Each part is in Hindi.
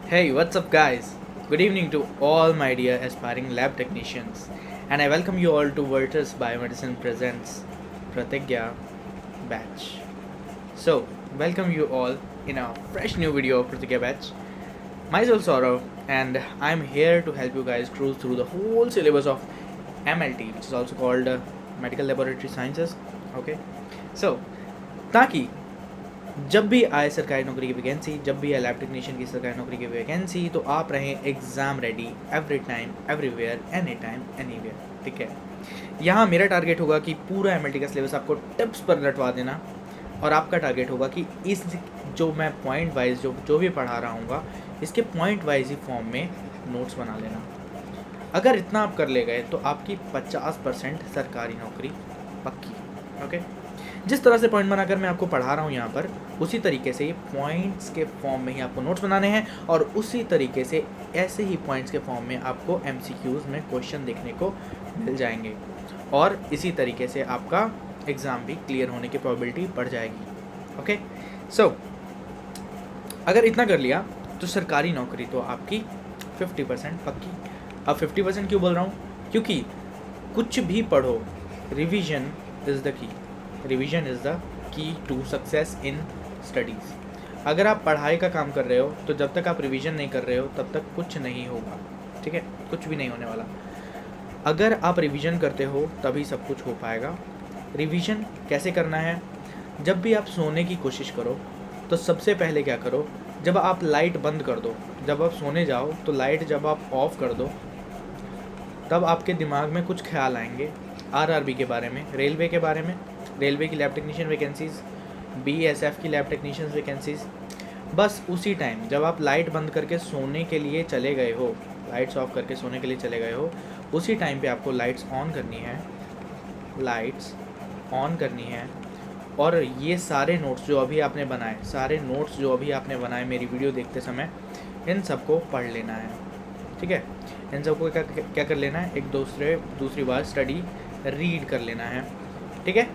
Hey, what's up, guys? Good evening to all my dear aspiring lab technicians, and I welcome you all to Virtus Biomedicine Presents Pratigya Batch. So, welcome you all in a fresh new video of Pratigya Batch. Myself Saurav, and I'm here to help you guys cruise through the whole syllabus of MLT, which is also called Medical Laboratory Sciences. Okay, so ताकि जब भी आए सरकारी नौकरी की वैकेंसी, जब भी आए लैब टेक्नीशियन की सरकारी नौकरी की वैकेंसी, तो आप रहें exam ready every time everywhere any time anywhere. ठीक है, यहाँ मेरा टारगेट होगा कि पूरा एमएलटी का सिलेबस आपको टिप्स पर लटवा देना, और आपका टारगेट होगा कि इस जो मैं पॉइंट वाइज जो भी पढ़ा रहा हूँ इसके पॉइंट वाइज ही फॉर्म में नोट्स बना लेना. अगर इतना आप कर ले गए तो आपकी 50% सरकारी नौकरी पक्की. ओके, जिस तरह से पॉइंट बनाकर मैं आपको पढ़ा रहा हूँ यहाँ पर, उसी तरीके से पॉइंट्स के फॉर्म में ही आपको नोट्स बनाने हैं, और उसी तरीके से ऐसे ही पॉइंट्स के फॉर्म में आपको एमसीक्यूज़ में क्वेश्चन देखने को मिल जाएंगे, और इसी तरीके से आपका एग्ज़ाम भी क्लियर होने की प्रोबेबिलिटी बढ़ जाएगी. ओके, सो अगर इतना कर लिया तो सरकारी नौकरी तो आपकी 50% पक्की. अब 50% क्यों बोल रहा हूँ? क्योंकि कुछ भी पढ़ो, revision is the key. Revision is the key to success in studies. अगर आप पढ़ाई का काम कर रहे हो तो जब तक आप रिवीजन नहीं कर रहे हो तब तक कुछ नहीं होगा. ठीक है, कुछ भी नहीं होने वाला. अगर आप रिवीजन करते हो तभी सब कुछ हो पाएगा. रिवीजन कैसे करना है? जब भी आप सोने की कोशिश करो तो सबसे पहले क्या करो, जब आप लाइट बंद कर दो, जब आप सोने जाओ तो लाइट जब आप ऑफ़ कर दो, तब आपके दिमाग में कुछ ख्याल आएंगे आरआरबी के बारे में, रेलवे के बारे में, रेलवे की लैब टेक्नीशियन वैकेंसीज़, बीएसएफ की लैब टेक्नीशियन वैकेंसीज़. बस उसी टाइम जब आप लाइट बंद करके सोने के लिए चले गए हो, लाइट्स ऑफ करके सोने के लिए चले गए हो, उसी टाइम पे आपको लाइट्स ऑन करनी है, लाइट्स ऑन करनी है, और ये सारे नोट्स जो अभी आपने बनाए, सारे नोट्स जो अभी आपने बनाए मेरी वीडियो देखते समय, इन सबको पढ़ लेना है. ठीक है, इन सबको क्या कर लेना है, एक दूसरी बार स्टडी रीड कर लेना है. ठीक है,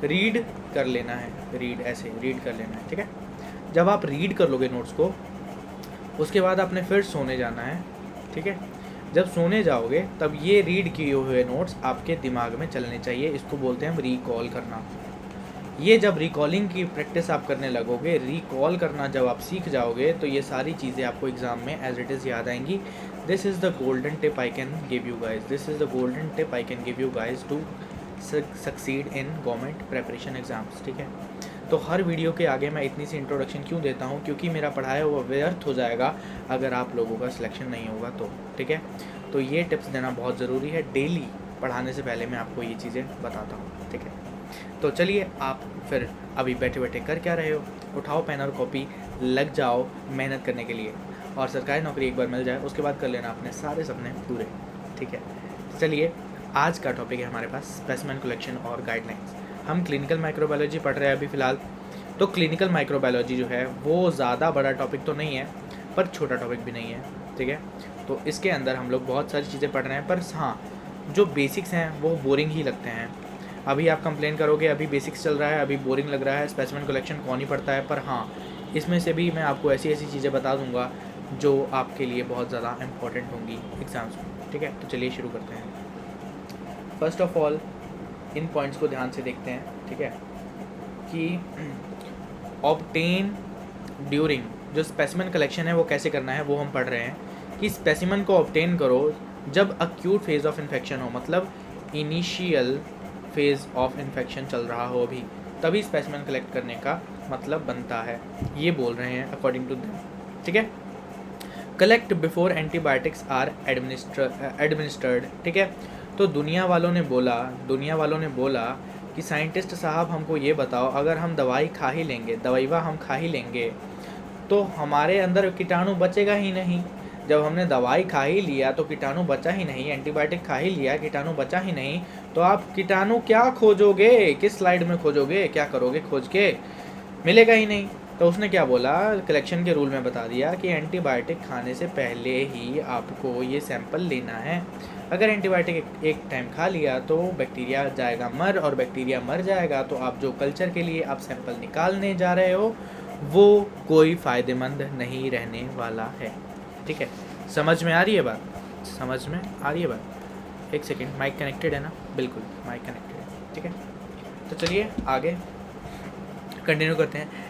रीड कर लेना है, रीड ऐसे रीड कर लेना है. ठीक है, जब आप रीड कर लोगे नोट्स को, उसके बाद आपने फिर सोने जाना है. ठीक है, जब सोने जाओगे तब ये रीड किए हुए नोट्स आपके दिमाग में चलने चाहिए. इसको बोलते हैं हम रिकॉल करना. ये जब रिकॉलिंग की प्रैक्टिस आप करने लगोगे, रिकॉल करना जब आप सीख जाओगे, तो ये सारी चीज़ें आपको एग्ज़ाम में एज इट इज़ याद आएंगी. This is the golden tip I can give you guys, this is the golden tip I can give you guys to succeed in government preparation exams. ठीक है, तो हर वीडियो के आगे मैं इतनी सी इंट्रोडक्शन क्यों देता हूँ? क्योंकि मेरा पढ़ाया हुआ व्यर्थ हो जाएगा अगर आप लोगों का सिलेक्शन नहीं होगा तो. ठीक है, तो ये टिप्स देना बहुत ज़रूरी है. डेली पढ़ाने से पहले मैं आपको ये चीज़ें बताता हूँ. ठीक है, तो चलिए, आप फिर अभी बैठे बैठे कर क्या रहे हो? उठाओ पेन और कॉपी, लग जाओ मेहनत करने के लिए, और सरकारी नौकरी एक बार मिल जाए उसके बाद कर लेना अपने सारे सपने पूरे. ठीक है, चलिए, आज का टॉपिक है हमारे पास स्पेसिमेन कलेक्शन और गाइडलाइंस. हम क्लिनिकल माइक्रोबायोलॉजी पढ़ रहे हैं अभी फ़िलहाल. तो क्लिनिकल माइक्रोबायोलॉजी जो है वो ज़्यादा बड़ा टॉपिक तो नहीं है, पर छोटा टॉपिक भी नहीं है. ठीक है, तो इसके अंदर हम लोग बहुत सारी चीज़ें पढ़ रहे हैं, पर हाँ, जो बेसिक्स हैं वो बोरिंग ही लगते हैं. अभी आप कंप्लेन करोगे अभी बेसिक्स चल रहा है, अभी बोरिंग लग रहा है, स्पेसिमेन कलेक्शन कौन ही पढ़ता है. पर हाँ, इसमें से भी मैं आपको ऐसी ऐसी चीज़ें बता दूंगा जो आपके लिए बहुत ज़्यादा इम्पॉर्टेंट होंगी एग्ज़ाम्स में. ठीक है, तो चलिए शुरू करते हैं. First of all in points को ध्यान से देखते हैं. ठीक है, कि ऑब्टेन ड्यूरिंग, जो स्पेसिमेन कलेक्शन है वो कैसे करना है वो हम पढ़ रहे हैं. कि स्पेसिमेन को ऑब्टेन करो जब अक्यूट फेज़ ऑफ इन्फेक्शन हो, मतलब इनिशियल फेज़ ऑफ इन्फेक्शन चल रहा हो अभी, तभी स्पेसिमेन कलेक्ट करने का मतलब बनता है. ये बोल रहे हैं अकॉर्डिंग टू देम. ठीक है, collect before antibiotics are administered. ठीक है, तो दुनिया वालों ने बोला कि साइंटिस्ट साहब हमको ये बताओ, अगर हम दवाई खा ही लेंगे, दवाइवा हम खा ही लेंगे, तो हमारे अंदर कीटाणु बचेगा ही नहीं. जब हमने दवाई खा ही लिया तो कीटाणु बचा ही नहीं, एंटीबायोटिक खा ही लिया, कीटाणु बचा ही नहीं, तो आप कीटाणु क्या खोजोगे? किस स्लाइड में खोजोगे? क्या करोगे खोज के? मिलेगा ही नहीं. तो उसने क्या बोला, कलेक्शन के रूल में बता दिया कि एंटीबायोटिक खाने से पहले ही आपको ये सैंपल लेना है. अगर एंटीबायोटिक एक टाइम खा लिया तो बैक्टीरिया जाएगा मर, और बैक्टीरिया मर जाएगा तो आप जो कल्चर के लिए आप सैंपल निकालने जा रहे हो वो कोई फ़ायदेमंद नहीं रहने वाला है. ठीक है, समझ में आ रही है बात? समझ में आ रही है बात? एक सेकेंड, माइक कनेक्टेड है ना? बिल्कुल माइक कनेक्टेड है, ठीक है। तो चलिए आगे कंटिन्यू करते हैं।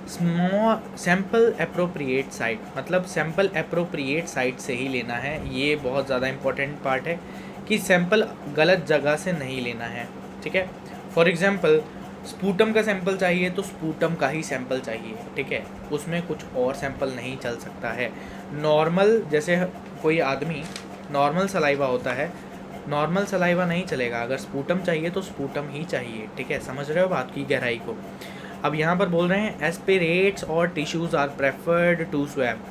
स्मॉल सैम्पल अप्रोप्रिएट साइट, मतलब सैम्पल अप्रोप्रिएट साइट से ही लेना है। ये बहुत ज़्यादा इंपॉर्टेंट पार्ट है कि सैम्पल गलत जगह से नहीं लेना है, ठीक है। फॉर एग्जांपल स्पूटम का सैंपल चाहिए तो स्पूटम का ही सैंपल चाहिए, ठीक है, उसमें कुछ और सैंपल नहीं चल सकता है। नॉर्मल, जैसे कोई आदमी नॉर्मल सलाइवा होता है, नॉर्मल सलाइवा नहीं चलेगा, अगर स्पूटम चाहिए तो स्पूटम ही चाहिए, ठीक है। समझ रहे हो बात की गहराई को? अब यहाँ पर बोल रहे हैं एस्पिरेट्स और tissues are preferred to swab.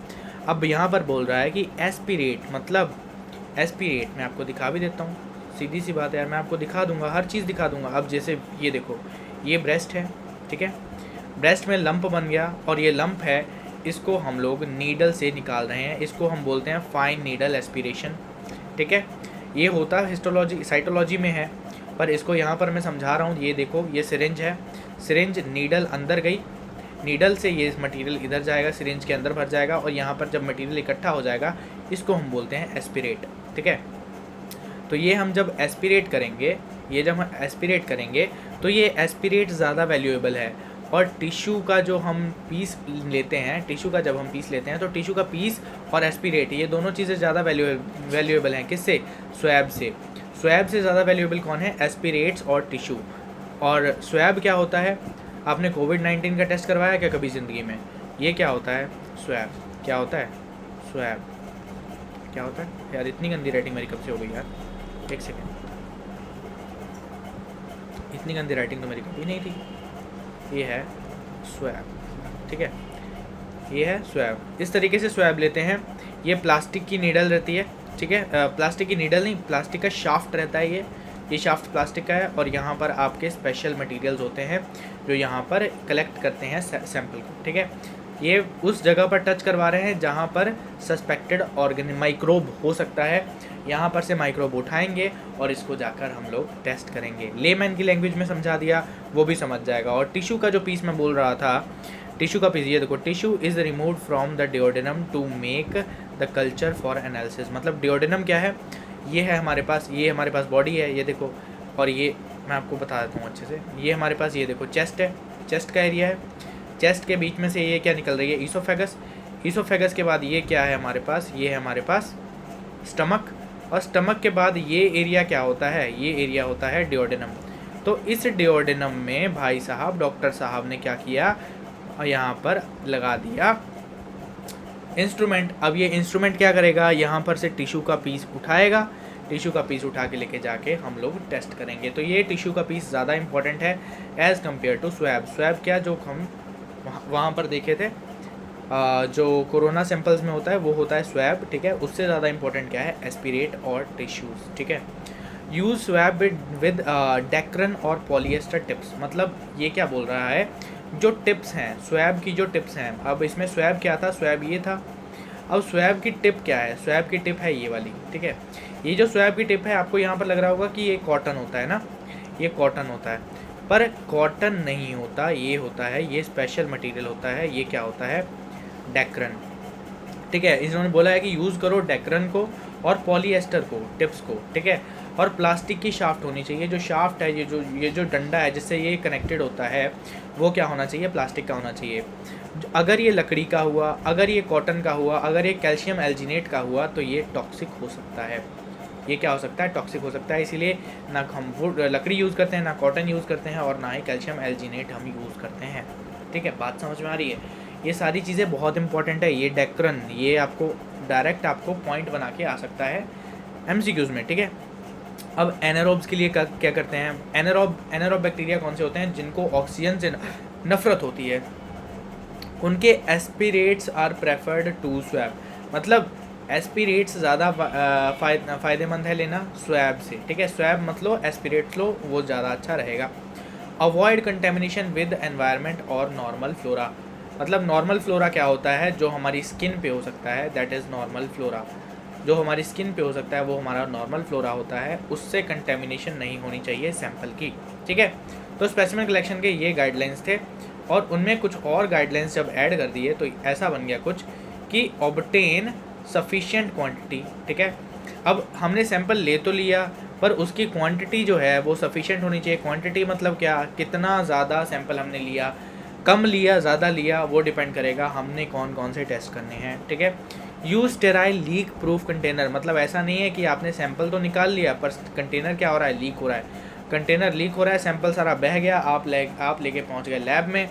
अब यहाँ पर बोल रहा है कि एस्पिरेट मतलब एस्पिरेट, मैं आपको दिखा भी देता हूँ, सीधी सी बात है यार, मैं आपको दिखा दूंगा, हर चीज़ दिखा दूंगा। अब जैसे ये देखो, ये ब्रेस्ट है, ठीक है, ब्रेस्ट में लंप बन गया और ये लंप है, इसको हम लोग नीडल से निकाल रहे हैं, इसको हम बोलते हैं फाइन नीडल एस्पिरेशन, ठीक है। ये होता है हिस्टोलॉजी साइटोलॉजी में है, पर इसको यहाँ पर मैं समझा रहा हूँ। ये देखो, ये सिरिंज है, सिरिंज नीडल अंदर गई, नीडल से ये मटेरियल इधर जाएगा, सिरिंज के अंदर भर जाएगा और यहाँ पर जब मटेरियल इकट्ठा हो जाएगा इसको हम बोलते हैं एस्पिरेट, ठीक है। तो ये हम जब एस्पिरेट करेंगे, ये जब हम एस्पिरेट करेंगे तो ये एस्पिरेट ज़्यादा वैल्यूएबल है। और टिश्यू का जो हम पीस लेते हैं, टिश्यू का जब हम पीस लेते हैं तो टिश्यू का पीस और एस्पिरेट, ये दोनों चीज़ें ज़्यादा वैल्यूएबल हैं। किससे? स्वैब से। स्वैब से ज़्यादा वैल्यूएबल कौन है? एस्पिरेट्स और टिश्यू। और स्वैब क्या होता है? आपने कोविड-19 का टेस्ट करवाया क्या कभी ज़िंदगी में? ये क्या होता है? स्वैब। क्या होता है? स्वैब क्या होता है? यार इतनी गंदी राइटिंग मेरी कब से हो गई यार, एक सेकेंड, इतनी गंदी राइटिंग तो मेरी कभी नहीं थी। ये है स्वैब, ठीक है, ये है स्वैब। इस तरीके से स्वैब लेते हैं। ये प्लास्टिक की नीडल रहती है, ठीक है, प्लास्टिक की नीडल नहीं, प्लास्टिक का शाफ्ट रहता है। ये शाफ्ट प्लास्टिक का है और यहाँ पर आपके स्पेशल मटेरियल्स होते हैं जो यहाँ पर कलेक्ट करते हैं सैंपल को, ठीक है। ये उस जगह पर टच करवा रहे हैं जहाँ पर सस्पेक्टेड माइक्रोब हो सकता है। यहाँ पर से माइक्रोब उठाएंगे और इसको जाकर हम लोग टेस्ट करेंगे। लेमैन की लैंग्वेज में समझा दिया, वो भी समझ जाएगा। और टिश्यू का जो पीस मैं बोल रहा था, टिश्यू का पीस, ये देखो, tissue is removed from the duodenum to make the culture for analysis. मतलब डिओडेनम क्या है? ये है हमारे पास, ये हमारे पास बॉडी है, ये देखो, और ये मैं आपको बता देता हूँ अच्छे से। ये हमारे पास, ये देखो, चेस्ट है, चेस्ट का एरिया है, चेस्ट के बीच में से ये क्या निकल रही है? ईसोफेगस। ईसोफेगस के बाद ये क्या है हमारे पास? ये है हमारे पास स्टमक, और स्टमक के बाद ये एरिया क्या होता है? ये एरिया होता है डिओडेनम। तो इस डिओडेनम में भाई साहब, डॉक्टर साहब ने क्या किया? यहाँ पर लगा दिया इंस्ट्रूमेंट। अब ये इंस्ट्रूमेंट क्या करेगा? यहाँ पर से टिश्यू का पीस उठाएगा, टिश्यू का पीस उठा के लेके जाके हम लोग टेस्ट करेंगे। तो ये टिश्यू का पीस ज़्यादा इंपॉर्टेंट है as compare to swab. Swab क्या, जो हम वहाँ पर देखे थे, जो कोरोना सैंपल्स में होता है वो होता है स्वैब, ठीक है। उससे ज़्यादा इंपॉर्टेंट क्या है? एस्पिरेट और टिश्यूज़, ठीक है। यूज़ स्वैब विद डेक्रन और पॉलिएस्टर टिप्स। मतलब ये क्या बोल रहा है? जो टिप्स हैं स्वैब की, जो टिप्स हैं, अब इसमें स्वैब क्या था? स्वैब ये था। अब स्वैब की टिप क्या है? स्वैब की टिप है ये वाली, ठीक है। ये जो स्वैब की टिप है, आपको यहाँ पर लग रहा होगा कि ये कॉटन होता है ना, ये कॉटन होता है, पर कॉटन नहीं होता, ये होता है, ये स्पेशल मटेरियल होता है। ये क्या होता है? डेक्रन, ठीक है। इन्होंने बोला है कि यूज़ करो डेक्रन को और पॉलीएस्टर को, टिप्स को, ठीक है। और प्लास्टिक की शाफ्ट होनी चाहिए। जो शाफ्ट है, ये जो डंडा है जिससे ये कनेक्टेड होता है, वो क्या होना चाहिए? प्लास्टिक का होना चाहिए। अगर ये लकड़ी का हुआ, अगर ये कॉटन का हुआ, अगर ये कैल्शियम एल्जिनेट का हुआ, तो ये टॉक्सिक हो सकता है। ये क्या हो सकता है? टॉक्सिक हो सकता है। इसीलिए ना हम लकड़ी यूज़ करते हैं, ना कॉटन यूज़ करते हैं, और ना ही कैल्शियम एल्जिनेट हम यूज़ करते हैं, ठीक है। बात समझ में आ रही है? ये सारी चीज़ें बहुत इंपॉर्टेंट है। ये डेक्रन, ये आपको डायरेक्ट आपको पॉइंट बना के आ सकता है MCQs में, ठीक है। अब एनारोब्स के लिए क्या करते हैं? एनारोब बैक्टीरिया कौन से होते हैं? जिनको ऑक्सीजन से नफरत होती है, उनके एस्पिरेट्स आर प्रेफर्ड टू स्वैब। मतलब एस्पिरेट्स ज़्यादा फ़ायदेमंद है लेना स्वैब से, ठीक है। स्वैब मत लो, एस्पिरेट्स लो, वो ज़्यादा अच्छा रहेगा। अवॉइड कंटेमिनेशन विद एनवायरनमेंट और नॉर्मल फ्लोरा। मतलब नॉर्मल फ्लोरा क्या होता है? जो हमारी स्किन पे हो सकता है, दैट इज़ नॉर्मल फ्लोरा। जो हमारी स्किन पे हो सकता है वो हमारा नॉर्मल फ्लोरा होता है, उससे कंटेमिनेशन नहीं होनी चाहिए सैंपल की, ठीक है। तो स्पेसिमेन कलेक्शन के ये गाइडलाइंस थे, और उनमें कुछ और गाइडलाइंस जब ऐड कर दिए तो ऐसा बन गया कुछ कि ऑब्टेन सफिशिएंट क्वांटिटी, ठीक है। अब हमने सैंपल ले तो लिया, पर उसकी क्वांटिटी जो है वो सफिशिएंट होनी चाहिए। क्वांटिटी मतलब क्या, कितना ज़्यादा सैंपल हमने लिया, कम लिया ज़्यादा लिया, वो डिपेंड करेगा हमने कौन कौन से टेस्ट करने हैं, ठीक है। Use sterile leak proof container, मतलब ऐसा नहीं है कि आपने सैंपल तो निकाल लिया पर कंटेनर क्या हो रहा है, लीक हो रहा है। कंटेनर लीक हो रहा है, सैंपल सारा बह गया, आप लेके पहुंच गए लैब में,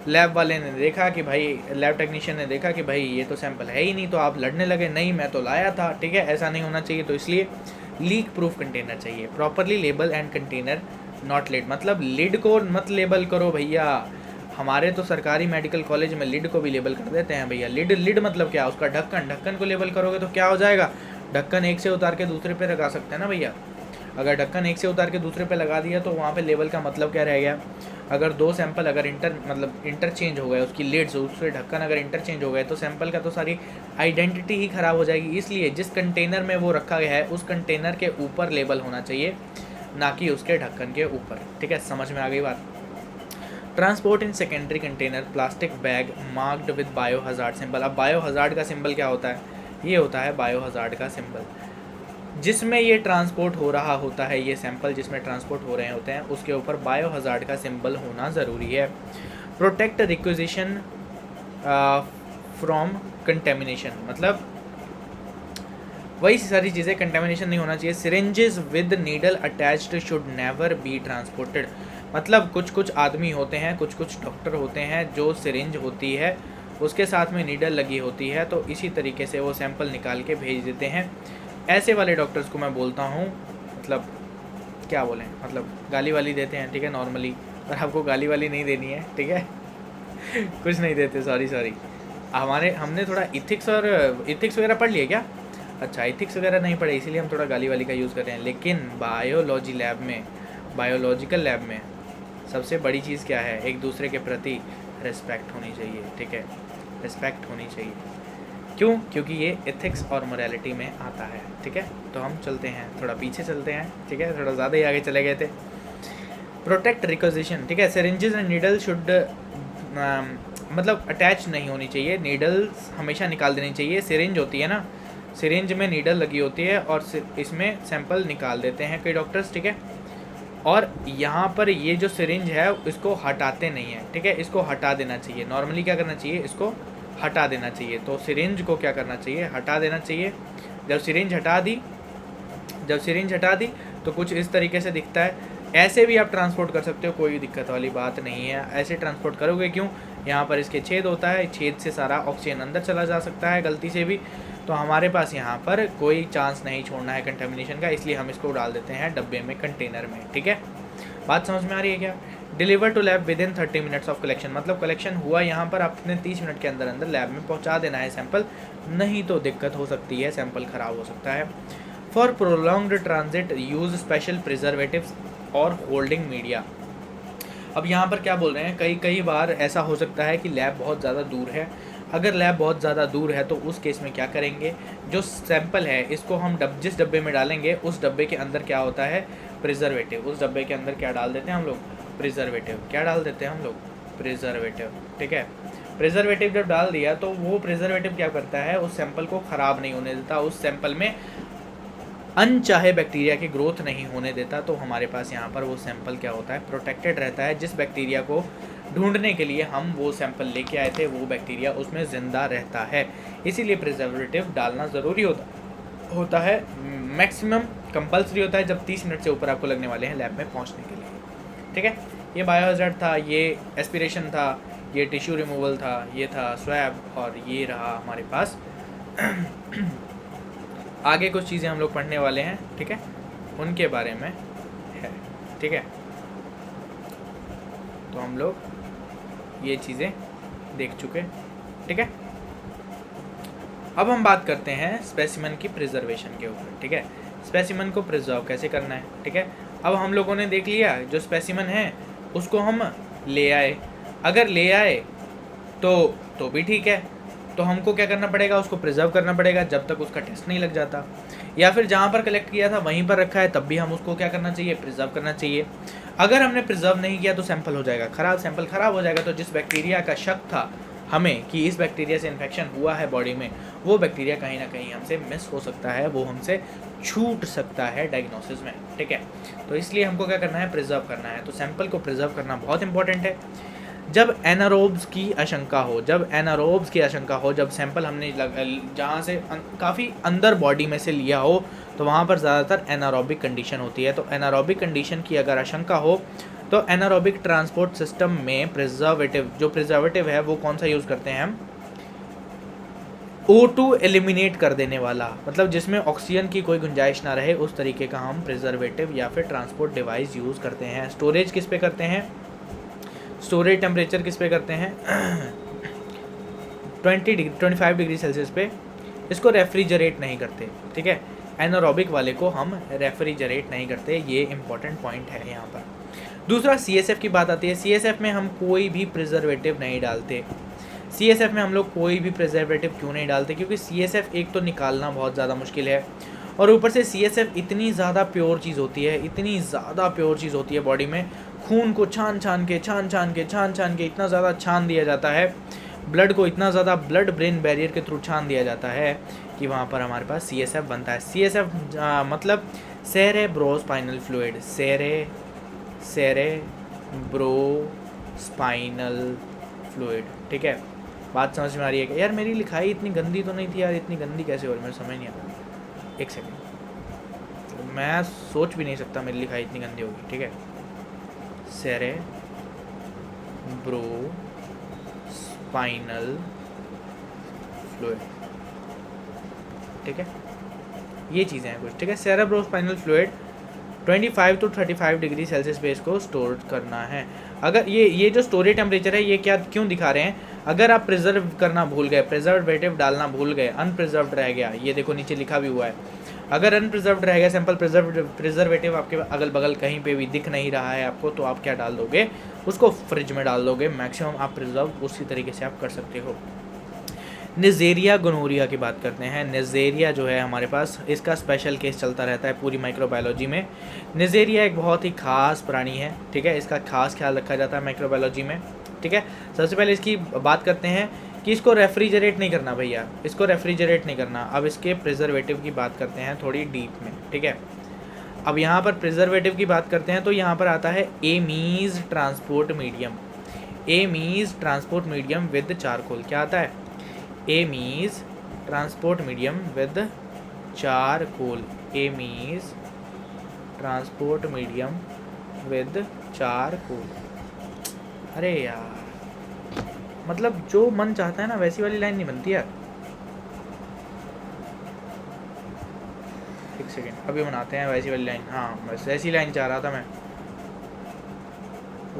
लैब वाले ने देखा कि भाई, लैब टेक्नीशियन ने देखा कि भाई ये तो सैंपल है ही नहीं, तो आप लड़ने लगे, नहीं मैं तो लाया था, ठीक है। ऐसा नहीं होना चाहिए, तो इसलिए लीक प्रूफ कंटेनर चाहिए। Properly label and container not lid, मतलब लिड को मत लेबल करो भैया। हमारे तो सरकारी मेडिकल कॉलेज में लिड को भी लेबल कर देते हैं भैया। लिड मतलब क्या, उसका ढक्कन को लेबल करोगे तो क्या हो जाएगा, ढक्कन एक से उतार के दूसरे पे लगा सकते हैं ना भैया। अगर ढक्कन एक से उतार के दूसरे पे लगा दिया तो वहाँ पे लेबल का मतलब क्या रह गया। अगर दो सैंपल अगर इंटरचेंज हो गए, उसकी लिड्स, उसके ढक्कन अगर इंटरचेंज हो गए, तो सैंपल का तो सारी आइडेंटिटी ही ख़राब हो जाएगी। इसलिए जिस कंटेनर में वो रखा गया है उस कंटेनर के ऊपर लेबल होना चाहिए, ना कि उसके ढक्कन के ऊपर, ठीक है। समझ में आ गई बात। Transport in secondary container plastic bag marked with bio hazard symbol. अब बायो हजार्ड का सिंबल क्या होता है, ये होता है बायो हजार्ड का सिंबल। जिसमें ये ट्रांसपोर्ट हो रहा होता है, ये सैंपल जिसमें ट्रांसपोर्ट हो रहे होते हैं, उसके ऊपर बायो हजार्ड का सिंबल होना ज़रूरी है। प्रोटेक्ट रिक्विजिशन फ्रॉम कंटेमिनेशन, मतलब वही सारी चीज़ें, कंटेमिनेशन नहीं होना चाहिए। Syringes with needle attached should never be transported, मतलब कुछ आदमी होते हैं, कुछ डॉक्टर होते हैं जो सिरिंज होती है उसके साथ में नीडल लगी होती है, तो इसी तरीके से वो सैंपल निकाल के भेज देते हैं। ऐसे वाले डॉक्टर्स को मैं बोलता हूँ, मतलब क्या बोलें, मतलब गाली वाली देते हैं, ठीक है, नॉर्मली, पर आपको गाली वाली नहीं देनी है, ठीक है। कुछ नहीं देते, सॉरी। हमने थोड़ा इथिक्स वगैरह पढ़ लिया क्या, अच्छा इथिक्स वगैरह नहीं पढ़े, इसीलिए हम थोड़ा गाली वाली का यूज़ कर रहे हैं। लेकिन बायोलॉजिकल लैब में सबसे बड़ी चीज़ क्या है, एक दूसरे के प्रति रिस्पेक्ट होनी चाहिए, ठीक है, रिस्पेक्ट होनी चाहिए। क्यों, क्योंकि ये एथिक्स और मोरालिटी में आता है, ठीक है। तो हम चलते हैं, थोड़ा पीछे चलते हैं, ठीक है, थोड़ा ज़्यादा ही आगे चले गए थे। प्रोटेक्ट रिक्विजिशन, ठीक है। सिरिंजेस एंड नीडल शुड मतलब अटैच नहीं होनी चाहिए, नीडल्स हमेशा निकाल देनी चाहिए। सिरिंज होती है ना, सिरिंज में नीडल लगी होती है और इसमें सैंपल निकाल देते हैं कई डॉक्टर्स, ठीक है। और यहाँ पर ये जो सिरिंज है इसको हटाते नहीं है, ठीक है, इसको हटा देना चाहिए। नॉर्मली क्या करना चाहिए, इसको हटा देना चाहिए। तो सिरिंज को क्या करना चाहिए, हटा देना चाहिए। जब सिरिंज हटा दी तो कुछ इस तरीके से दिखता है। ऐसे भी आप ट्रांसपोर्ट कर सकते हो, कोई दिक्कत वाली बात नहीं है, ऐसे ट्रांसपोर्ट करोगे। क्यों, यहाँ पर इसके छेद होता है, छेद से सारा ऑक्सीजन अंदर चला जा सकता है गलती से भी, तो हमारे पास यहाँ पर कोई चांस नहीं छोड़ना है कंटेमिनेशन का, इसलिए हम इसको डाल देते हैं डब्बे में, कंटेनर में, ठीक है। बात समझ में आ रही है क्या। Deliver to lab within 30 minutes of collection, मतलब कलेक्शन हुआ यहाँ पर आपने 30 मिनट के अंदर अंदर लैब में पहुँचा देना है सैंपल, नहीं तो दिक्कत हो सकती है, सैंपल ख़राब हो सकता है। For prolonged transit use special preservatives और होल्डिंग मीडिया। अब यहाँ पर क्या बोल रहे हैं, कई बार ऐसा हो सकता है कि लैब बहुत ज़्यादा दूर है। अगर लैब बहुत ज़्यादा दूर है तो उस केस में क्या करेंगे, जो सैंपल है इसको हम जिस डब्बे में डालेंगे उस डब्बे के अंदर क्या होता है, प्रिजर्वेटिव। उस डब्बे के अंदर क्या डाल देते हैं हम लोग, प्रिजर्वेटिव। क्या डाल देते हैं हम लोग, प्रिजर्वेटिव, ठीक है। प्रिजर्वेटिव जब डाल दिया तो वो प्रिजर्वेटिव क्या करता है, उस सैंपल को ख़राब नहीं होने देता, उस सैंपल में अनचाहे बैक्टीरिया की ग्रोथ नहीं होने देता। तो हमारे पास यहाँ पर वो सैंपल क्या होता है, प्रोटेक्टेड रहता है। जिस बैक्टीरिया को ढूंढने के लिए हम वो सैंपल लेके आए थे, वो बैक्टीरिया उसमें ज़िंदा रहता है। इसीलिए प्रिजर्वेटिव डालना ज़रूरी होता है, मैक्सिमम कंपल्सरी होता है जब 30 मिनट से ऊपर आपको लगने वाले हैं लैब में पहुँचने के लिए, ठीक है। ये बायोहजार्ड था, ये एस्पिरेशन था, ये टिश्यू रिमूवल था, ये था स्वैब, और ये रहा हमारे पास आगे कुछ चीज़ें हम लोग पढ़ने वाले हैं, ठीक है, उनके बारे में है, ठीक है। तो हम लोग ये चीज़ें देख चुके, ठीक है। अब हम बात करते हैं स्पेसिमन की प्रिजर्वेशन के ऊपर, ठीक है। स्पेसिमन को प्रिजर्व कैसे करना है, ठीक है। अब हम लोगों ने देख लिया जो स्पेसिमन है उसको हम ले आए, अगर ले आए तो भी ठीक है, तो हमको क्या करना पड़ेगा, उसको प्रिजर्व करना पड़ेगा जब तक उसका टेस्ट नहीं लग जाता। या फिर जहाँ पर कलेक्ट किया था वहीं पर रखा है तब भी हम उसको क्या करना चाहिए, प्रिजर्व करना चाहिए। अगर हमने प्रिजर्व नहीं किया तो सैंपल हो जाएगा ख़राब, सैंपल ख़राब हो जाएगा तो जिस बैक्टीरिया का शक था हमें कि इस बैक्टीरिया से इन्फेक्शन हुआ है बॉडी में, वो बैक्टीरिया कहीं ना कहीं हमसे मिस हो सकता है, वो हमसे छूट सकता है डायग्नोसिस में, ठीक है। तो इसलिए हमको क्या करना है, प्रिजर्व करना है। तो सैंपल को प्रिजर्व करना बहुत इंपॉर्टेंट है। जब एनारोब्स की आशंका हो, जब सैंपल हमने जहाँ से काफ़ी अंदर बॉडी में से लिया हो, तो वहाँ पर ज़्यादातर एनारोबिक कंडीशन होती है। तो एनारोबिक कंडीशन की अगर आशंका हो तो एनारोबिक ट्रांसपोर्ट सिस्टम में प्रिजर्वेटिव है वो कौन सा यूज़ करते हैं हम, O2 एलिमिनेट कर देने वाला, मतलब जिसमें ऑक्सीजन की कोई गुंजाइश ना रहे, उस तरीके का हम प्रिजर्वेटिव या फिर ट्रांसपोर्ट डिवाइस यूज़ करते हैं। स्टोरेज किस पे करते हैं, स्टोरेज टेम्परेचर किस पे करते हैं 25 डिग्री सेल्सियस पे। इसको रेफ्रिजरेट नहीं करते, ठीक है। एनारोबिक वाले को हम रेफ्रिजरेट नहीं करते, ये इंपॉर्टेंट पॉइंट है यहाँ पर। दूसरा CSF की बात आती है। CSF में हम कोई भी प्रिजर्वेटिव नहीं डालते। CSF में हम लोग कोई भी प्रिजर्वेटिव क्यों नहीं डालते, क्योंकि CSF एक तो निकालना बहुत ज़्यादा मुश्किल है, और ऊपर से CSF इतनी ज़्यादा प्योर चीज़ होती है, बॉडी में खून को छान छान के इतना ज़्यादा छान दिया जाता है, ब्लड को इतना ज़्यादा ब्लड ब्रेन बैरियर के थ्रू छान दिया जाता है कि वहाँ पर हमारे पास CSF बनता है। CSF मतलब सेरेब्रोस्पाइनल फ्लूइड, सेरेब्रोस्पाइनल फ्लूइड, ठीक है। बात समझ में आ रही है क्या यार? मेरी लिखाई इतनी गंदी तो नहीं थी यार, इतनी गंदी कैसे हो रही, मुझे समझ नहीं आता। एक सेकंड, मैं सोच भी नहीं सकता मेरी लिखाई इतनी गंदी होगी, ठीक है। सेरेब्रोस्पाइनल फ्लूइड, ठीक है, ये चीज़ें हैं कुछ, ठीक है। Cerebrospinal fluid 25 to 35 degree Celsius पे इसको स्टोर करना है। अगर ये जो स्टोरेज टेम्परेचर है, ये क्या क्यों दिखा रहे हैं, अगर आप प्रिजर्व करना भूल गए, प्रिजर्वेटिव डालना भूल गए, अनप्रिजर्व्ड रह गया, ये देखो नीचे लिखा भी हुआ है, अगर अनप्रिजर्व्ड रह गया सैंपल, प्रिजर्वेटिव आपके अगल बगल कहीं पे भी दिख नहीं रहा है आपको, तो आप क्या डाल दोगे, उसको फ्रिज में डाल दोगे। मैक्सिमम आप प्रिजर्व उसी तरीके से आप कर सकते हो। निजेरिया गोनोरिया की बात करते हैं। निजेरिया जो है हमारे पास, इसका स्पेशल केस चलता रहता है पूरी माइक्रोबायोलॉजी में। निजेरिया एक बहुत ही खास प्राणी है, ठीक है, इसका खास ख्याल रखा जाता है माइक्रोबायोलॉजी में, ठीक है। सबसे पहले इसकी बात करते हैं कि इसको रेफ्रिजरेट नहीं करना भैया, इसको रेफ्रिजरेट नहीं करना। अब इसके प्रिजर्वेटिव की बात करते हैं थोड़ी डीप में, ठीक है। अब यहाँ पर प्रिजर्वेटिव की बात करते हैं तो यहाँ पर आता है Emmys transport medium, Emmys transport medium with charcoal. क्या आता है, Emmys transport medium with charcoal, Emmys transport medium with charcoal. अरे यार, मतलब जो मन चाहता है ना वैसी वाली लाइन नहीं बनती यार। एक सेकेंड, अभी बनाते हैं वैसी वाली लाइन। हाँ, बस ऐसी लाइन चाह रहा था मैं।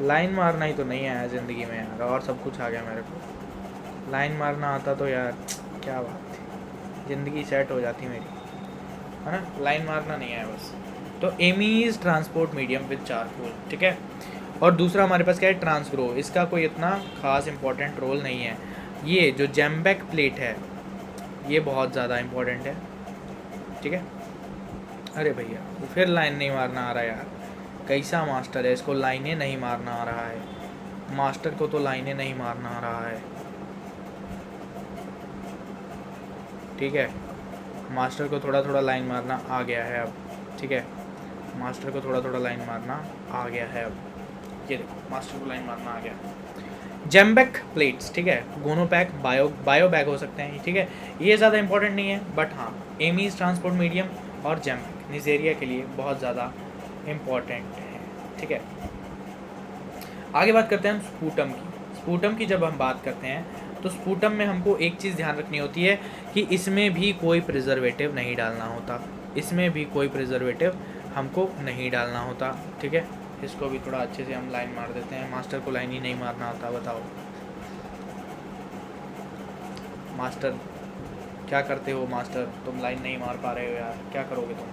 लाइन मारना ही तो नहीं आया ज़िंदगी में यार, और सब कुछ आ गया मेरे को। लाइन मारना आता तो यार क्या बात थी, ज़िंदगी सेट हो जाती मेरी, है ना। लाइन मारना नहीं आया बस। तो Emmys transport medium with charcoal, ठीक है। और दूसरा हमारे पास क्या है, ट्रांसग्रो। इसका कोई इतना खास इंपॉर्टेंट रोल नहीं है। ये जो जेम्बेक प्लेट है ये बहुत ज़्यादा इंपॉर्टेंट है, ठीक है। अरे भैया फिर लाइन नहीं मारना आ रहा यार, कैसा मास्टर है, इसको लाइनें नहीं मारना आ रहा है, मास्टर को तो लाइनें नहीं मारना आ रहा है, ठीक है। मास्टर को थोड़ा थोड़ा लाइन मारना आ गया है अब, ठीक है, मास्टर को थोड़ा थोड़ा लाइन मारना आ गया है अब। ये देखो मास्टर को लाइन मारना आ गया। जेम्बेक प्लेट्स, ठीक है, गोनोपैक, बायो बैग हो सकते हैं, ठीक है। ये ज़्यादा इंपॉर्टेंट नहीं है, बट हाँ एमीज ट्रांसपोर्ट मीडियम और जेम्बेक निजेरिया के लिए बहुत ज़्यादा इम्पॉर्टेंट है, ठीक है। आगे बात करते हैं हम स्पूटम की। स्पूटम की जब हम बात करते हैं तो स्पूटम में हमको एक चीज़ ध्यान रखनी होती है कि इसमें भी कोई प्रिजर्वेटिव नहीं डालना होता, इसमें भी कोई प्रिजर्वेटिव हमको नहीं डालना होता, ठीक है। इसको भी थोड़ा अच्छे से हम लाइन मार देते हैं। मास्टर को लाइन ही नहीं मारना आता, बताओ मास्टर क्या करते हो, मास्टर तुम लाइन नहीं मार पा रहे हो यार, क्या करोगे तुम।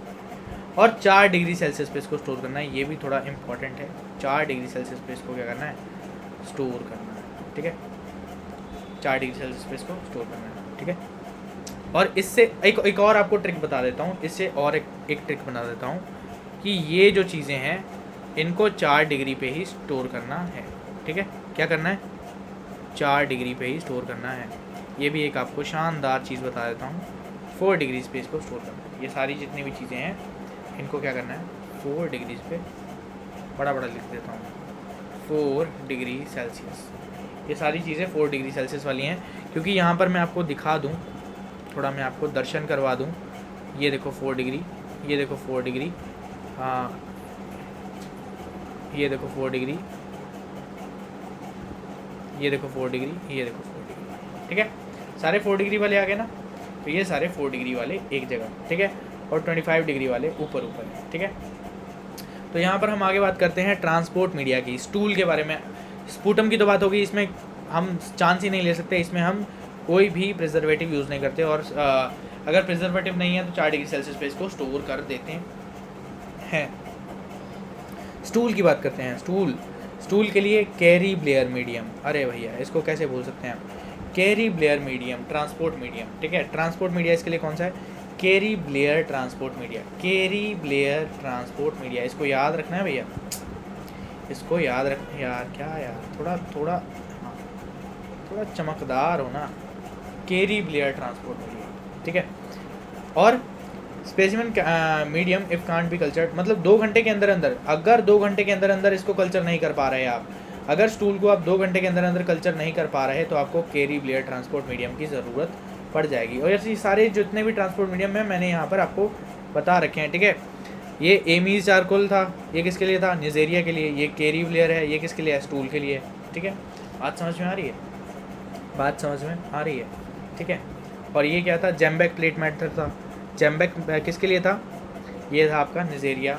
और 4 डिग्री सेल्सियस पे इसको स्टोर करना है, ये भी थोड़ा इंपॉर्टेंट है। 4 डिग्री सेल्सियस पे इसको क्या करना है, स्टोर करना है, ठीक है। 4 डिग्री सेल्सियस पे इसको स्टोर करना है, ठीक है। और इससे एक और आपको ट्रिक बता देता हूँ, इससे और एक ट्रिक बता देता हूँ कि ये जो चीज़ें हैं इनको 4 डिग्री पे ही स्टोर करना है, ठीक है। क्या करना है, 4 डिग्री पे ही स्टोर करना है। ये भी एक आपको शानदार चीज़ बता देता हूँ, 4 डिग्रीज पे इसको स्टोर करना है। ये सारी जितनी भी चीज़ें हैं इनको क्या करना है, 4 डिग्रीज पे, बड़ा बड़ा लिख देता हूँ, 4 डिग्री सेल्सियस। ये सारी चीज़ें 4 डिग्री सेल्सियस वाली हैं, क्योंकि यहाँ पर मैं आपको दिखा दूँ, थोड़ा मैं आपको दर्शन करवा दूँ। ये देखो 4 डिग्री, ये देखो 4 डिग्री, हाँ ये देखो 4 डिग्री, ये देखो 4 डिग्री, ये देखो 4 डिग्री, ठीक है। सारे 4 डिग्री वाले आ गए ना, तो ये सारे 4 डिग्री वाले एक जगह, ठीक है, और 25 डिग्री वाले ऊपर ऊपर, ठीक है। तो यहाँ पर हम आगे बात करते हैं ट्रांसपोर्ट मीडिया की, स्टूल के बारे में। स्पूटम की तो बात होगी, इसमें हम चांस ही नहीं ले सकते, इसमें हम कोई भी प्रिजर्वेटिव यूज़ नहीं करते, और अगर प्रिजर्वेटिव नहीं है तो 4 डिग्री सेल्सियस पे इसको स्टोर कर देते हैं। स्टूल की बात करते हैं। स्टूल के लिए कैरी ब्लेयर मीडियम, अरे भैया इसको कैसे बोल सकते हैं, carry Blair medium, transport medium, ठीक है। ट्रांसपोर्ट मीडिया इसके लिए कौन सा है, carry Blair transport media, carry Blair transport media, इसको याद रखना है भैया, इसको याद रखना यार, क्या यार, थोड़ा थोड़ा हाँ, थोड़ा चमकदार हो ना, कैरी ब्लेयर ट्रांसपोर्ट मीडिया, ठीक है। और specimen medium if can't be cultured, मतलब 2 घंटे के अंदर अंदर, अगर 2 घंटे के अंदर अंदर इसको कल्चर नहीं कर पा रहे आप, अगर स्टूल को आप 2 घंटे के अंदर अंदर कल्चर नहीं कर पा रहे तो आपको कैरी ब्लेयर ट्रांसपोर्ट मीडियम की ज़रूरत पड़ जाएगी। और ऐसे सारे जितने भी ट्रांसपोर्ट मीडियम है मैंने यहाँ पर आपको बता रखे हैं, ठीक है। ये एमीज चारकोल था, ये किसके लिए था, निजेरिया के लिए। ये कैरी ब्लेयर है, ये किसके लिए है, स्टूल के लिए, ठीक है। बात समझ में आ रही है, बात समझ में आ रही है, ठीक है। और ये क्या था, जेम्बेक प्लेट मेथड था। जेम्बेक किसके लिए था, ये था आपका निजेरिया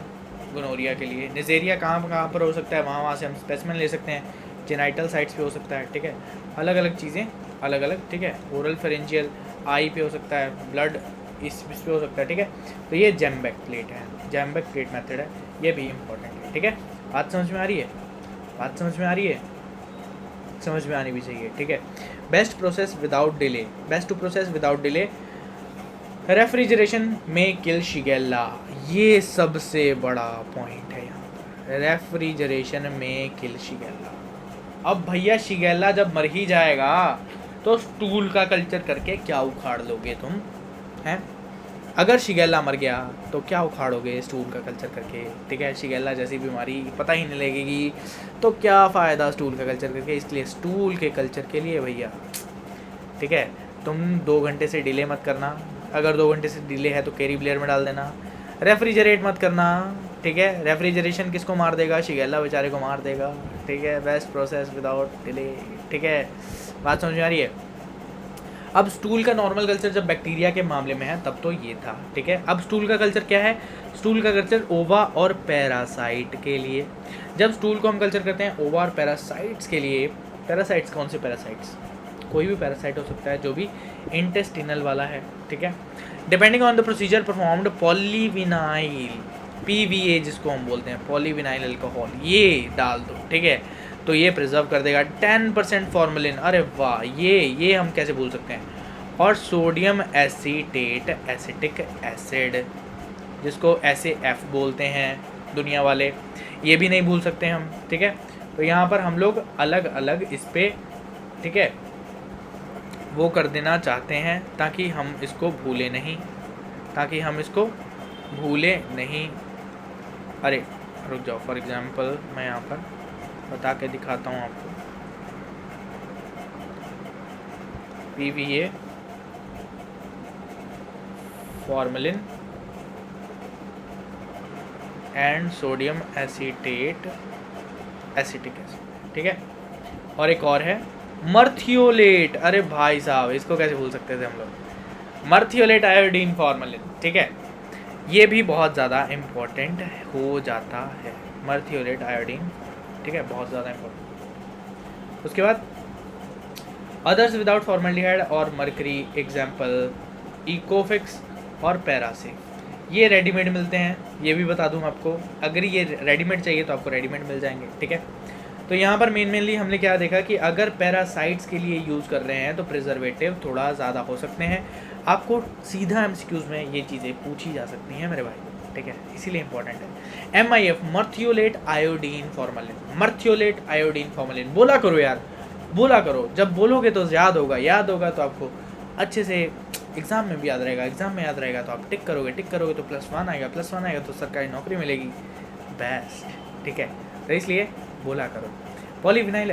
गोनोरिया के लिए। निजेरिया कहाँ पर हो सकता है, वहाँ से हम स्पेसिमेन ले सकते हैं, जेनाइटल साइट्स पे हो सकता है, ठीक है। अलग अलग चीज़ें अलग अलग, ठीक है। ओरल फेरेंजियल, आई पे हो सकता है, ब्लड इस पे हो सकता है, ठीक है। तो ये जेम्बेक प्लेट है, जेम्बेक प्लेट मेथड है, ये भी इम्पोर्टेंट है, ठीक है। बात समझ में आ रही है, बात समझ में आ रही है, समझ में आनी भी चाहिए, ठीक है। Best process without delay, best to process without delay, refrigeration में किल शिगेल्ला, ये सबसे बड़ा पॉइंट है यहाँ पर, रेफ्रिजरेशन में किल शिगेल्ला। अब भैया शिगेल्ला जब मर ही जाएगा तो स्टूल का कल्चर करके क्या उखाड़ लोगे तुम, हैं। अगर शिगेल्ला मर गया तो क्या उखाड़ोगे स्टूल का कल्चर करके, ठीक है। शिगेल्ला जैसी बीमारी पता ही नहीं लगेगी तो क्या फ़ायदा स्टूल का कल्चर करके। इसलिए स्टूल के कल्चर के लिए भैया, ठीक है, तुम 2 घंटे से डिले मत करना। अगर 2 घंटे से डिले है तो कैरी ब्लेयर में डाल देना। रेफ्रिजरेट मत करना, ठीक है। रेफ्रिजरेशन किसको मार देगा, शिगेल्ला बेचारे को मार देगा, ठीक है। बेस्ट प्रोसेस विदाउट डिले, ठीक है। बात समझ में आ रही है। अब स्टूल का नॉर्मल कल्चर जब बैक्टीरिया के मामले में है तब तो ये था, ठीक है। अब स्टूल का कल्चर क्या है, स्टूल का कल्चर ओवा और पैरासाइट के लिए। जब स्टूल को हम कल्चर करते हैं ओवा और पैरासाइट्स के लिए, पैरासाइट्स कौन से पैरासाइट्स, कोई भी पैरासाइट हो सकता है जो भी इंटेस्टिनल वाला है, ठीक है। Depending on the procedure performed, polyvinyl, PVA जिसको हम बोलते हैं, पॉलीविनाइल अल्कोहल, ये डाल दो, ठीक है। तो ये प्रिजर्व कर देगा। 10% फॉर्मेलिन, अरे वाह, ये हम कैसे भूल सकते हैं। और सोडियम एसीटेट एसिटिक एसिड, जिसको SAF बोलते हैं दुनिया वाले, ये भी नहीं भूल सकते हम, ठीक है। तो यहाँ पर हम लोग अलग अलग इस पर, ठीक है, वो कर देना चाहते हैं ताकि हम इसको भूले नहीं, ताकि हम इसको भूले नहीं। अरे रुक जाओ, फॉर एग्जांपल मैं यहाँ पर बता के दिखाता हूँ आपको। PVA, formalin and sodium acetate acetic acid, ठीक है। और एक और है मर्थियोलेट, अरे भाई साहब इसको कैसे भूल सकते थे हम लोग, मर्थियोलेट आयोडीन फॉर्मेलिन, ठीक है। ये भी बहुत ज़्यादा इम्पोर्टेंट हो जाता है, मर्थियोलेट आयोडीन, ठीक है, बहुत ज़्यादा इम्पोर्टेंट। उसके बाद अदर्स विदाउट फॉर्मल्डिहाइड और मर्करी, एग्जाम्पल इकोफिक्स और पैरासिक, ये रेडीमेड मिलते हैं, ये भी बता दूं आपको। अगर ये रेडीमेड चाहिए तो आपको रेडीमेड मिल जाएंगे, ठीक है। तो यहाँ पर मेनली हमने क्या देखा कि अगर पैरासाइट्स के लिए यूज़ कर रहे हैं तो प्रिजर्वेटिव थोड़ा ज़्यादा हो सकते हैं। आपको सीधा MCQs में ये चीज़ें पूछी जा सकती हैं मेरे भाई, ठीक है, इसीलिए इंपॉर्टेंट है। MIF, merthiolate iodine formalin, merthiolate iodine formalin, बोला करो यार, बोला करो, जब बोलोगे तो याद होगा तो आपको अच्छे से एग्ज़ाम में भी याद रहेगा, एग्ज़ाम में याद रहेगा तो आप टिक करोगे तो +1 आएगा, +1 आएगा तो सरकारी नौकरी मिलेगी, बेस्ट, ठीक है। तो इसलिए बोला करो। Polyvinyl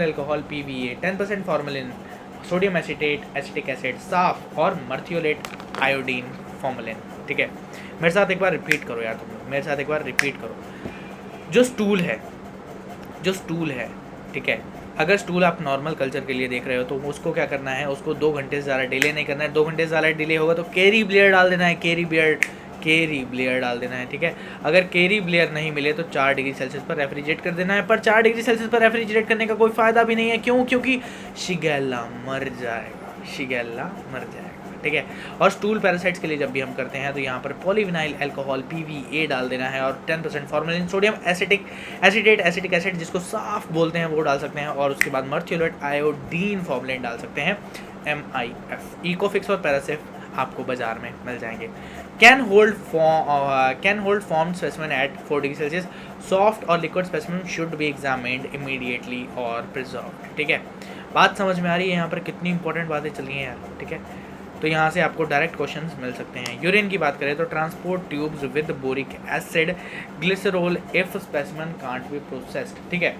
alcohol PVA, 10% formalin, sodium acetate, acetic acid, साफ और मर्थियोलेट आयोडीन फॉर्मेलिन, ठीक है। मेरे साथ एक बार रिपीट करो यार, तुम लोग मेरे साथ एक बार रिपीट करो। जो स्टूल है, ठीक है, अगर स्टूल आप नॉर्मल कल्चर के लिए देख रहे हो तो उसको क्या करना है, उसको 2 घंटे से ज़्यादा डिले नहीं करना है। 2 घंटे से ज़्यादा डिले होगा तो केरी ब्लेयर डाल देना है, केरी ब्लेयर डाल देना है, ठीक है। अगर केरी ब्लेयर नहीं मिले तो 4 डिग्री सेल्सियस पर रेफ्रिजरेट कर देना है। पर 4 डिग्री सेल्सियस पर रेफ्रिजरेट करने का कोई फ़ायदा भी नहीं है, क्यों? क्योंकि शिगेल्ला मर जाएगा, ठीक है। और स्टूल पैरासाइट्स के लिए जब भी हम करते हैं तो यहाँ पर पॉलीविनाइल अल्कोहल PVA डाल देना है और 10% formalin, sodium acetate, acetic acid जिसको साफ बोलते हैं वो डाल सकते हैं, और उसके बाद मर्थियोलेट आयोडीन फॉर्मेलिन डाल सकते हैं, MIF। इकोफिक्स और पैरासेफ आपको बाजार में मिल जाएंगे। Can hold formed specimen at 4 degree Celsius, soft और liquid specimen should be examined immediately और प्रिजर्व्ड, ठीक है। बात समझ में आ रही है यहाँ पर कितनी इंपॉर्टेंट बातें चल रही हैं यार, ठीक है। तो यहाँ से आपको डायरेक्ट क्वेश्चंस मिल सकते हैं। यूरिन की बात करें तो transport tubes with boric acid, glycerol if specimen can't be processed, ठीक है।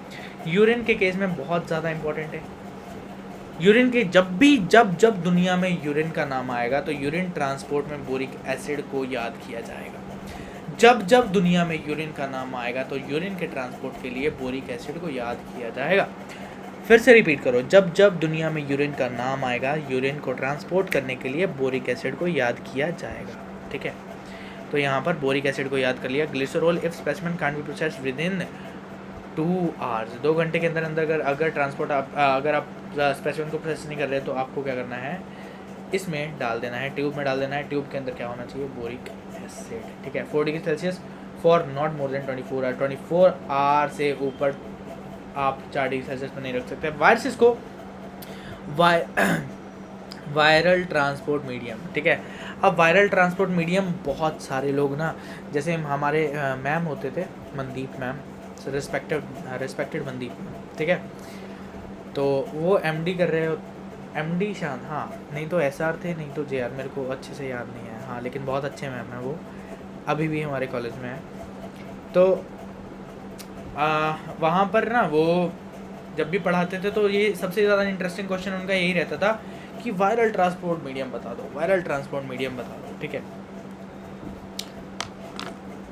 यूरिन के केस में बहुत ज़्यादा इंपॉर्टेंट है। यूरिन के जब दुनिया में यूरिन का नाम आएगा तो यूरिन ट्रांसपोर्ट में बोरिक एसिड को याद किया जाएगा। जब दुनिया में यूरिन का नाम आएगा तो यूरिन के ट्रांसपोर्ट के लिए बोरिक एसिड को याद किया जाएगा। फिर से रिपीट करो, जब दुनिया में यूरिन का नाम आएगा, यूरिन को ट्रांसपोर्ट करने के लिए बोरिक एसिड को याद किया जाएगा, ठीक है। तो यहाँ पर बोरिक एसिड को याद कर लिया। Glycerol if specimen can't be processed with in 2 hours, 2 घंटे के अंदर अगर ट्रांसपोर्ट अगर आप स्पेसिमेन को प्रोसेस नहीं कर रहे तो आपको क्या करना है, इसमें डाल देना है, ट्यूब में डाल देना है। ट्यूब के अंदर क्या होना चाहिए, बोरिक एसिड, ठीक है। 4 degree Celsius for not more than 24 hour, 24 hour से ऊपर आप 4 डिग्री सेल्सियस पर नहीं रख सकते। वायरसेस को वायरल ट्रांसपोर्ट मीडियम, ठीक है। अब वायरल ट्रांसपोर्ट मीडियम बहुत सारे लोग ना, जैसे हमारे मैम होते थे, मनदीप मैम, रिस्पेक्टेड मनदीप, ठीक है। तो वो MD कर रहे हो, MD शान, हाँ, नहीं तो SR थे, नहीं तो JR, मेरे को अच्छे से याद नहीं है, हाँ, लेकिन बहुत अच्छे मैम हैं वो, अभी भी हमारे कॉलेज में है। तो वहाँ पर ना वो जब भी पढ़ाते थे तो ये सबसे ज़्यादा इंटरेस्टिंग क्वेश्चन उनका यही रहता था कि वायरल ट्रांसपोर्ट मीडियम बता दो, ठीक है।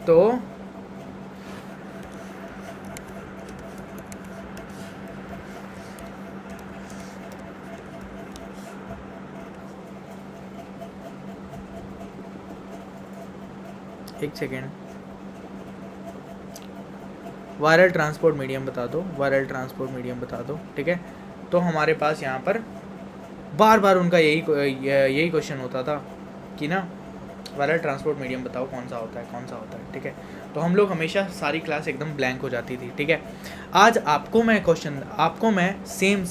तो एक सेकेंड, वायरल ट्रांसपोर्ट मीडियम बता दो, ठीक है। तो हमारे पास यहाँ पर बार उनका यही क्वेश्चन होता था कि ना वायरल ट्रांसपोर्ट मीडियम बताओ कौन सा होता है, ठीक है। तो हम लोग हमेशा सारी क्लास एकदम ब्लैंक हो जाती थी, ठीक है। आज आपको मैं सेम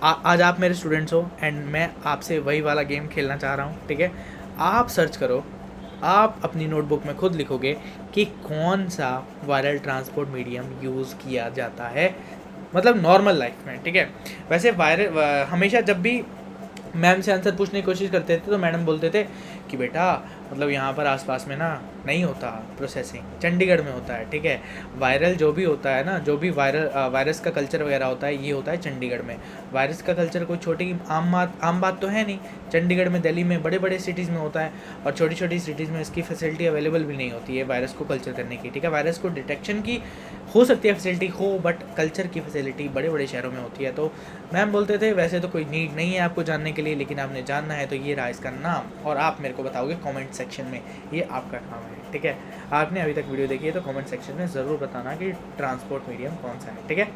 आज आप मेरे स्टूडेंट्स हो एंड मैं आपसे वही वाला गेम खेलना चाह रहा हूँ, ठीक है। आप सर्च करो, आप अपनी नोटबुक में खुद लिखोगे कि कौन सा वायरल ट्रांसपोर्ट मीडियम यूज़ किया जाता है, मतलब नॉर्मल लाइफ में, ठीक है। वैसे हमेशा जब भी मैम से आंसर पूछने की कोशिश करते थे तो मैडम बोलते थे कि बेटा मतलब यहाँ पर आसपास में ना नहीं होता प्रोसेसिंग, चंडीगढ़ में होता है, ठीक है। वायरल जो भी होता है ना, जो भी वायरस का कल्चर वगैरह होता है, ये होता है चंडीगढ़ में। वायरस का कल्चर कोई छोटी आम बात तो है नहीं, चंडीगढ़ में, दिल्ली में, बड़े बड़े सिटीज़ में होता है, और छोटी छोटी सिटीज़ में इसकी फैसिलिटी अवेलेबल भी नहीं होती है वायरस को कल्चर करने की, ठीक है। वायरस को डिटेक्शन की हो सकती है फैसिलिटी हो, बट कल्चर की फैसिलिटी बड़े बड़े शहरों में होती है। तो मैम बोलते थे वैसे तो कोई नीड नहीं है आपको जानने के लिए, लेकिन आपने जानना है तो ये रहा इसका नाम, और आप मेरे को बताओगे कमेंट सेक्शन में, ये आपका काम है, ठीक है। आपने अभी तक वीडियो देखी है तो कमेंट सेक्शन में ज़रूर बताना कि ट्रांसपोर्ट मीडियम कौन सा है, ठीक है।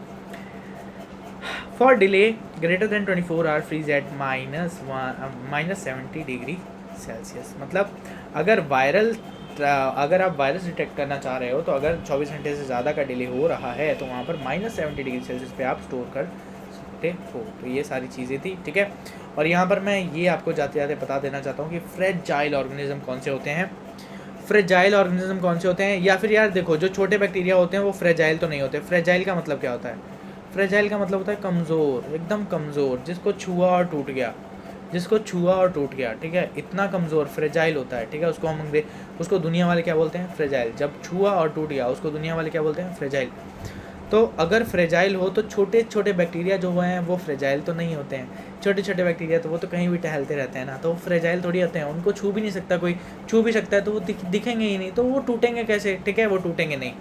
For delay greater than 24 hour freeze at -70 degree Celsius, मतलब अगर आप वायरस डिटेक्ट करना चाह रहे हो तो अगर 24 घंटे से ज़्यादा का डिले हो रहा है तो वहाँ पर -70 डिग्री सेल्सियस पे आप स्टोर कर सकते हो। तो ये सारी चीज़ें थी, ठीक है। और यहाँ पर मैं ये आपको जाते जाते बता देना चाहता हूँ कि फ्रेजाइल ऑर्गेनिज्म कौन से होते हैं, या फिर यार देखो जो छोटे बैक्टीरिया होते हैं वो फ्रेजाइल तो नहीं होते। फ्रेजाइल का मतलब क्या होता है? फ्रेजाइल का मतलब होता है कमज़ोर, एकदम कमज़ोर, जिसको छुआ और टूट गया, जिसको छुआ और टूट गया, ठीक है, इतना कमज़ोर फ्रेजाइल होता है, ठीक है। उसको दुनिया वाले क्या बोलते हैं? फ्रेजाइल। जब छुआ और टूट गया उसको दुनिया वाले क्या बोलते हैं? फ्रेजाइल। तो अगर फ्रेजाइल हो तो छोटे छोटे बैक्टीरिया जो हैं वो फ्रेजाइल तो नहीं होते हैं। छोटे छोटे बैक्टीरिया तो वो तो कहीं भी टहलते रहते हैं ना, तो वो फ्रेजाइल थोड़ी होते हैं, उनको छू भी नहीं सकता कोई। छू भी सकता है तो वो दिखेंगे ही नहीं, तो वो टूटेंगे कैसे? ठीक है, वो टूटेंगे नहीं।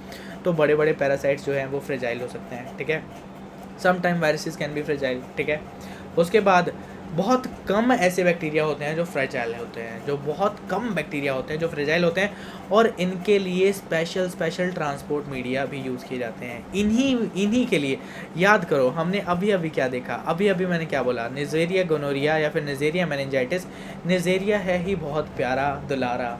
तो बड़े बड़े पैरासाइट्स जो हैं वो फ्रेजाइल हो सकते हैं, ठीक है। Some time viruses can be fragile, ठीक है। उसके बाद बहुत कम ऐसे बैक्टीरिया होते हैं जो फ्रेजाइल होते हैं, जो बहुत कम बैक्टीरिया होते हैं जो फ्रेजाइल होते हैं, और इनके लिए स्पेशल ट्रांसपोर्ट मीडिया भी यूज़ किए जाते हैं। इन्हीं के लिए याद करो, हमने अभी क्या देखा, अभी मैंने क्या बोला? निजेरिया गोनोरिया या फिर निजेरिया मेनिंजाइटिस। निजेरिया है ही बहुत प्यारा दुलारा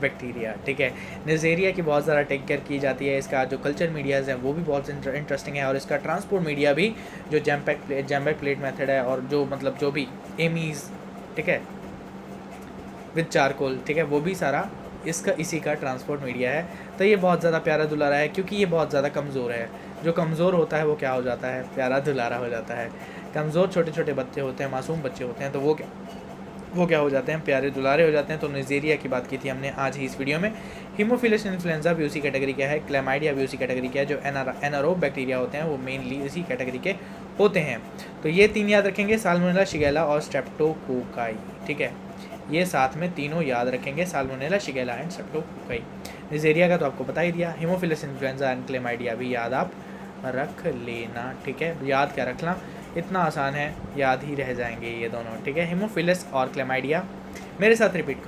बैक्टीरिया, ठीक है। निजेरिया की बहुत ज़्यादा टेक केयर की जाती है। इसका जो कल्चर मीडियाज़ हैं वो भी बहुत इंटरेस्टिंग है, और इसका ट्रांसपोर्ट मीडिया भी जो जैम्पैक प्लेट मेथड है, और जो मतलब जो भी एमीज़, ठीक है, विद चारकोल, ठीक है, वो भी सारा इसी का ट्रांसपोर्ट मीडिया है। तो ये बहुत ज़्यादा प्यारा दुलारा है, क्योंकि ये बहुत ज़्यादा कमज़ोर है। जो कमज़ोर होता है वो क्या हो जाता है? प्यारा दुलारा हो जाता है। कमज़ोर छोटे छोटे बच्चे होते हैं, मासूम बच्चे होते हैं, तो वो क्या हो जाते हैं? प्यारे दुलारे हो जाते हैं। तो निजेरिया की बात की थी हमने आज ही इस वीडियो में। हीमोफिलस इन्फ्लुएंजा भी उसी कैटेगरी का है, क्लैमाइडिया भी उसी कैटेगरी का है। जो एनारोब बैक्टीरिया होते हैं वो मेनली इसी कैटेगरी के होते हैं। तो ये 3 याद रखेंगे, साल्मोनेला, शिगेला और स्ट्रेप्टोकोकाई, ठीक है। ये साथ में तीनों याद रखेंगे, साल्मोनेला, शिगेला एंड स्ट्रेप्टोकोकाई। निजेरिया का तो आपको बता ही दिया। हीमोफिलस इन्फ्लुएंजा एंड क्लैमाइडिया भी याद आप रख लेना, ठीक है। याद क्या रखना, इतना आसान है, याद ही रह जाएंगे ये दोनों, ठीक है। हीमोफिलस और क्लैमाइडिया। मेरे साथ रिपीट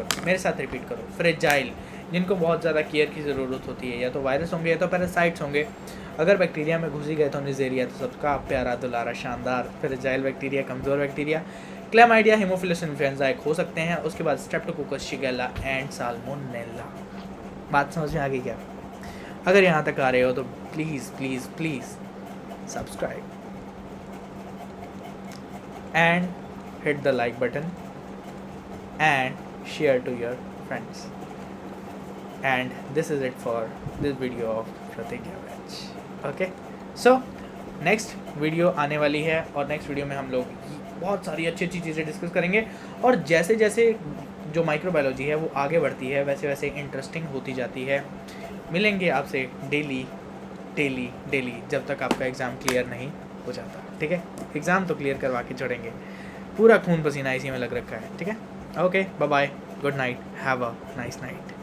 करो। फ्रेजाइल, जिनको बहुत ज़्यादा केयर की ज़रूरत होती है, या तो वायरस होंगे या तो पैरासाइट्स होंगे। अगर बैक्टीरिया में घुस ही गए तो निजेरिया तो सबका प्यारा दुलारा शानदार फ्रेजाइल बैक्टीरिया, कमज़ोर बैक्टीरिया। क्लैमाइडिया, हीमोफिलस इन्फ्लुएंजा एक हो सकते हैं। उसके बाद स्ट्रेप्टोकोकस, शिगेला एंड साल्मोनेला। बात समझ में आ गई क्या? अगर यहाँ तक आ रहे हो तो please subscribe and hit the like button and share to your friends. And this is it for this video of Pratigya Batch. Okay, so next video आने वाली है, और नेक्स्ट वीडियो में हम लोग बहुत सारी अच्छी चीज़ें डिस्कस करेंगे। और जैसे जैसे जो माइक्रोबायोलॉजी है वो आगे बढ़ती है वैसे वैसे इंटरेस्टिंग होती जाती है। मिलेंगे आपसे डेली जब तक आपका एग्ज़ाम क्लियर नहीं हो जाता, ठीक है। एग्ज़ाम तो क्लियर करवा के छोड़ेंगे, पूरा खून पसीना इसी में लग रखा है, ठीक है। Okay, bye bye, good night, have a nice night.